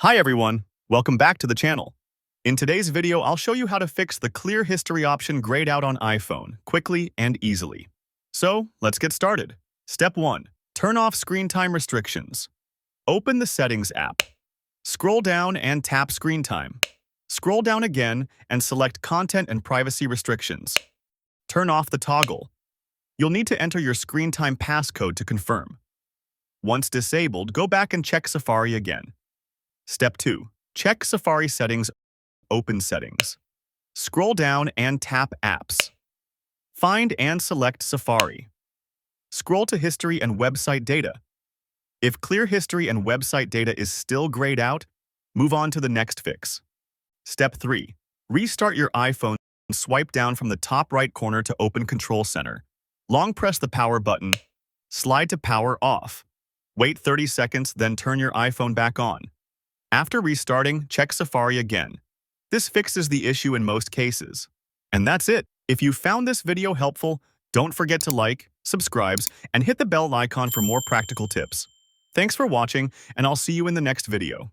Hi everyone, welcome back to the channel. In today's video, I'll show you how to fix the Clear History option grayed out on iPhone quickly and easily. So, let's get started. Step 1. Turn off screen time restrictions. Open the Settings app. Scroll down and tap Screen Time. Scroll down again and select Content and Privacy Restrictions. Turn off the toggle. You'll need to enter your screen time passcode to confirm. Once disabled, go back and check Safari again. Step 2. Check Safari settings. Open Settings. Scroll down and tap Apps. Find and select Safari. Scroll to History and Website Data. If Clear History and Website Data is still grayed out, move on to the next fix. Step 3. Restart your iPhone and swipe down from the top right corner to open Control Center. Long press the power button. Slide to power off. Wait 30 seconds, then turn your iPhone back on. After restarting, check Safari again. This fixes the issue in most cases. And that's it. If you found this video helpful, don't forget to like, subscribe, and hit the bell icon for more practical tips. Thanks for watching, and I'll see you in the next video.